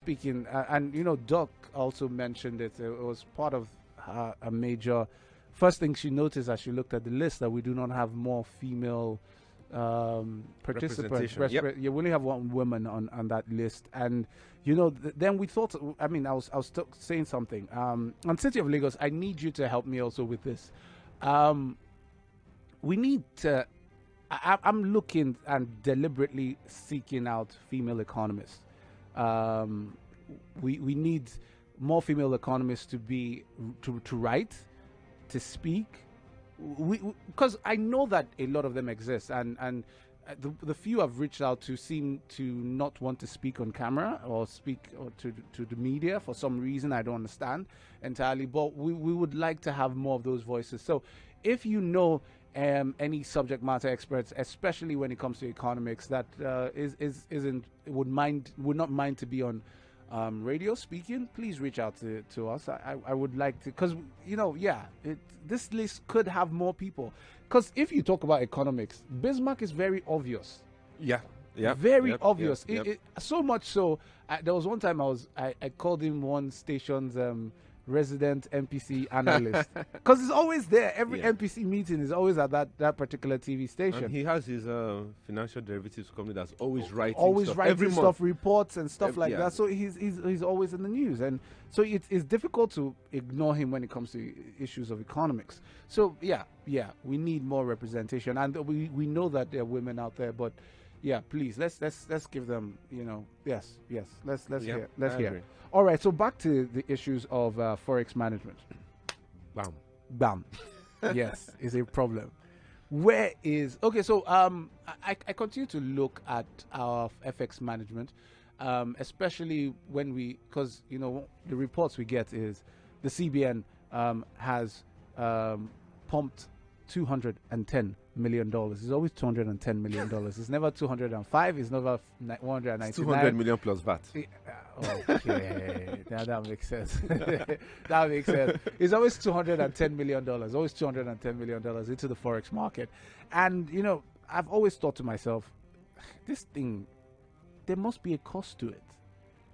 speaking, and Doc also mentioned it. It was part of a major. First thing she noticed as she looked at the list that we do not have more female participants. Representation. Yep. You only have one woman on that list, and then we thought. I mean, I was saying something. On City of Lagos, I need you to help me also with this. We need to. I'm looking and deliberately seeking out female economists. We need more female economists to be to write, to speak. Because I know that a lot of them exist, and the few I've reached out to seem to not want to speak on camera or speak to the media for some reason I don't understand entirely. But we would like to have more of those voices. So if you know any subject matter experts, especially when it comes to economics, that would not mind to be on radio speaking, please reach out to us. I would like to, because this list could have more people. Because if you talk about economics, Bismarck is very obvious. Yeah. Very obvious. Yep. So much so, there was one time I called him one station's resident NPC analyst, because it's always there. Every NPC meeting is always at that particular TV station. And he has his financial derivatives company that's always writing every stuff, month, reports and stuff like yeah. that. So he's always in the news, and so it's difficult to ignore him when it comes to issues of economics. So yeah, we need more representation, and we know that there are women out there, but yeah, please let's give them, yes, let's hear. All right, so back to the issues of forex management. Bam. Yes, is a problem. So I continue to look at our FX management, especially because the reports we get is the CBN has pumped $210 million. It's always $210 million. It's never 205. It's never 199. It's 200 million plus VAT. Okay, now that makes sense. That makes sense. It's always $210 million. Always $210 million into the forex market, and I've always thought to myself, this thing, there must be a cost to it.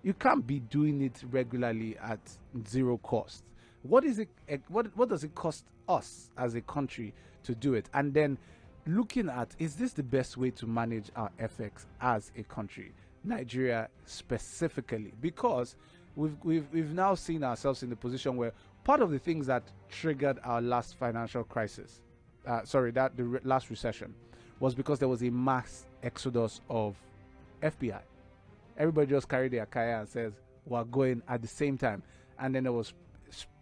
You can't be doing it regularly at zero cost. What is it? What does it cost us as a country to do it? And then looking at, is this the best way to manage our FX as a country, Nigeria specifically? Because we've now seen ourselves in the position where part of the things that triggered our last financial crisis, the last recession, was because there was a mass exodus of FPI. Everybody just carried their kaya and says we're going at the same time, and then there was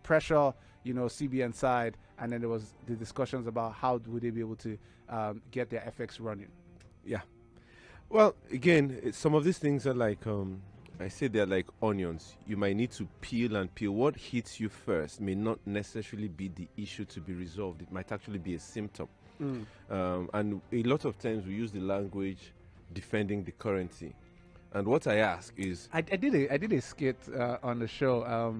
pressure, CBN side, and then there was the discussions about how would they be able to get their FX running. Yeah. Well, again, some of these things are like, I say they're like onions. You might need to peel and peel. What hits you first may not necessarily be the issue to be resolved. It might actually be a symptom. And a lot of times we use the language defending the currency. And what I ask is, I did a skit on the show,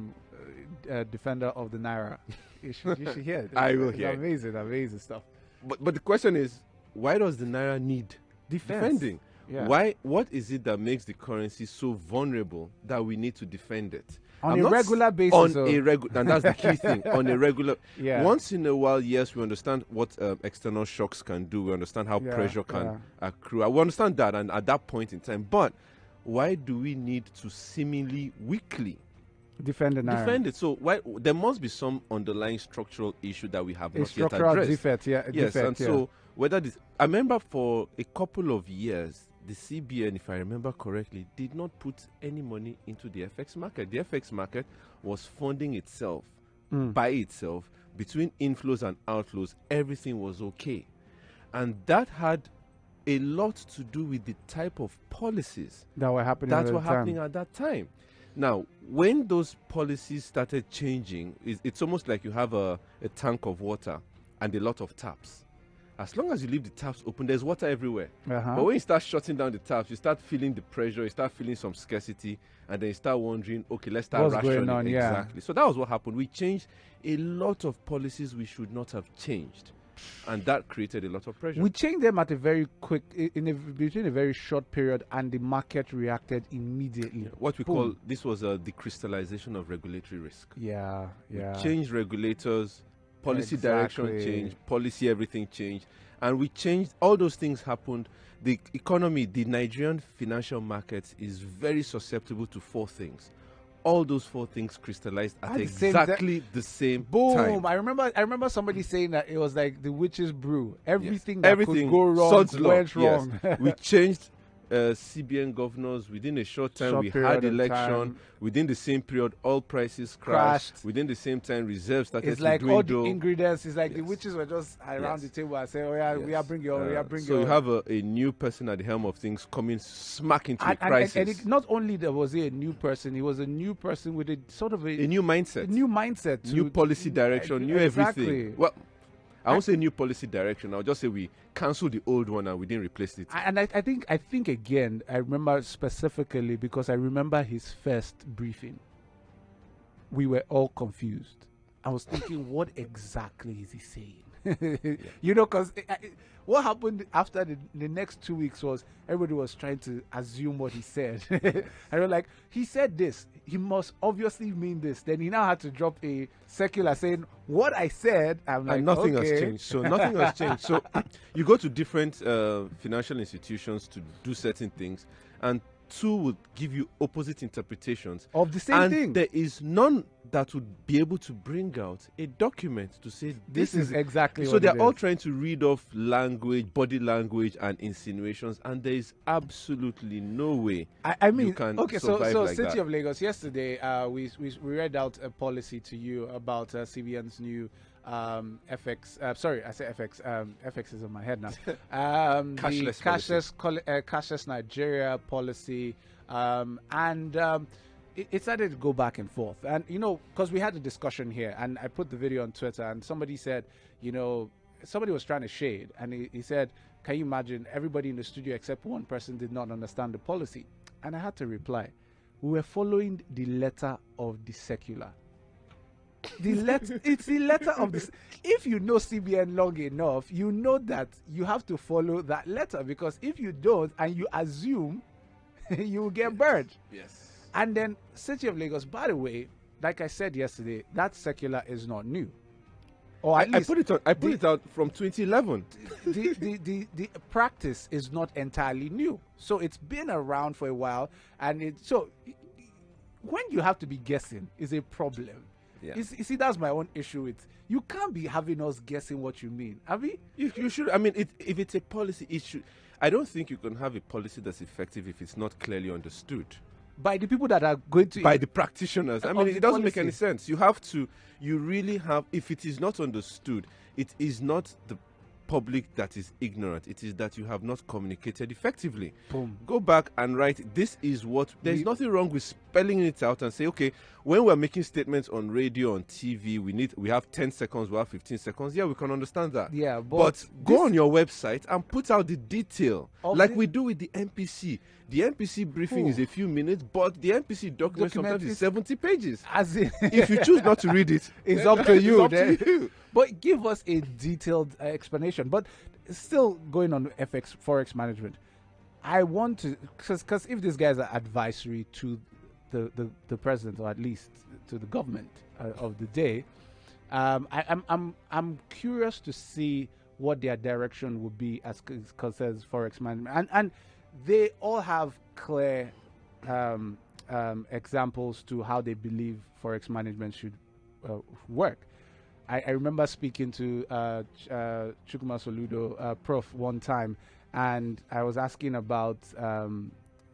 Defender of the Naira. You should hear it. I will hear. Amazing stuff. But the question is, why does the Naira need defending? Yeah. What is it that makes the currency so vulnerable that we need to defend it? On a regular basis. And that's the key thing. On a regular. Yeah. Once in a while, yes, we understand what external shocks can do. We understand how pressure can accrue. We understand that, and at that point in time. But why do we need to seemingly weekly defend it? So why there must be some underlying structural issue that we have not yet structural addressed. Defect, yes, defect, and so whether this, I remember for a couple of years, the CBN, if I remember correctly, did not put any money into the FX market. The FX market was funding itself by itself. Between inflows and outflows, everything was okay. And that had a lot to do with the type of policies that were happening at that time. Now, when those policies started changing, it's almost like you have a tank of water and a lot of taps. As long as you leave the taps open, there's water everywhere. But when you start shutting down the taps, you start feeling the pressure, you start feeling some scarcity, and then you start wondering, okay, let's start rationing. Going on? Exactly. So that was what happened. We changed a lot of policies we should not have changed. and that created a lot of pressure. We changed them at a very quick, between a very short period, and the market reacted immediately. What we Boom. call, this was the crystallization of regulatory risk. Yeah, yeah. Changed regulators, policy direction Exactly. changed, policy everything changed, and we changed. All those things happened. The economy, the Nigerian financial markets is very susceptible to 4 things. All those 4 things crystallized at the same exactly the same Boom! time. I remember somebody saying that it was like the witch's brew. Everything Yes. that Everything could go wrong Sod's law, went yes. wrong. We changed CBN governors within a short time. Short We period had of election. time. Within the same period, all prices crashed. Crashed. Within the same time, reserves started It's to like all dwindle. the ingredients. It's like the Yes. witches were just around Yes. the table and say, "Oh yeah, we are Yes. bringing on, we are bringing So on." you have a new person at the helm of things coming smack into the and crisis. it, not only there was he a new person, he was a new person with a sort of A new mindset. new mindset, New policy direction, new exactly. everything. Well, I won't say new policy direction. I'll just say we cancelled the old one and we didn't replace it. And I think again, I remember specifically because I remember his first briefing. We were all confused. I was thinking, what exactly is he saying? You know, because what happened after the next 2 weeks was everybody was trying to assume what he said. And we're like, he said this. He must obviously mean this. Then he now had to drop a circular saying, what I said. I'm like, And nothing okay. has changed. So nothing has changed. So you go to different financial institutions to do certain things, and 2 would give you opposite interpretations Of the same and thing. there is none that would be able to bring out a document to say This is exactly so what they're it all is. trying to read off language, body language, and insinuations, and there is absolutely no way I mean, you can okay, so survive like City that. of Lagos yesterday, we read out a policy to you about CBN's new FX. Sorry, I say FX. FX is in my head now. Cashless Cashless Nigeria policy, and it started to go back and forth. And you know, because we had a discussion here, and I put the video on Twitter, and somebody said, you know, somebody was trying to shade, and he said, can you imagine everybody in the studio except one person did not understand the policy? And I had to reply, we were following the letter of the circular. The letter, it's the letter of this. If you know CBN long enough, you know that you have to follow that letter, because if you don't and you assume, you will get burned. Yes. And then City of Lagos, by the way, like I said yesterday, that circular is not new. Or at I least put it on. I put it out from 2011. the practice is not entirely new. So it's been around for a while, and so when you have to be guessing is a problem. Yeah. You see, that's my own issue with, you can't be having us guessing what you mean. Have you? You should. I mean, if it's a policy issue, I don't think you can have a policy that's effective if it's not clearly understood By the people that are going to by the practitioners. I Of mean, the it doesn't make any policy. sense. You really have, if it is not understood, it is not the public that is ignorant. It is that you have not communicated effectively. Boom. Go back and write, this is what, there's nothing wrong with spelling it out and say, okay, when we're making statements on radio, on TV, we have 10 seconds, we have 15 seconds. Yeah, we can understand that. Yeah, But go on your website and put out the detail, Of like the- we do with the NPC. The NPC briefing is Ooh. a few minutes, but the NPC document sometimes is- is 70 pages. As in, If you choose not to read it, it's then up to you. It's up then. to you. But give us a detailed explanation. But still going on FX forex management, I want to, because if these guys are advisory to the president, or at least to the government of the day, I'm curious to see what their direction would be as concerns forex management, and they all have clear examples to how they believe forex management should work. I remember speaking to Chukwuma Soludo, Prof, one time, and I was asking about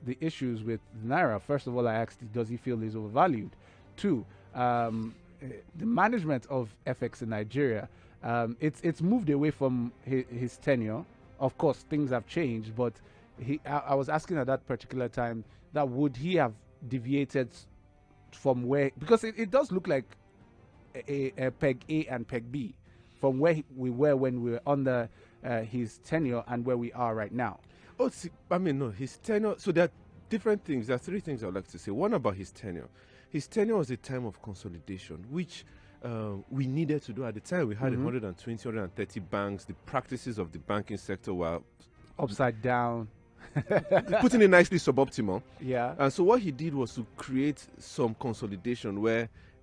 the issues with Naira. First of all, I asked, does he feel he's overvalued? 2, the management of FX in Nigeria, it's moved away from his tenure. Of course, things have changed, but I was asking at that particular time that would he have deviated from where, because it does look like a peg A and peg B from where we were when we were under his tenure and where we are right now. Oh, see, I mean, no, his tenure. So there are different things. There are 3 things I'd like to say. One about his tenure. His tenure was a time of consolidation, which we needed to do at the time. We had Mhm. 120, 130 banks. The practices of the banking sector were, Upside down. putting it nicely, suboptimal. Yeah. And so what he did was to create some consolidation where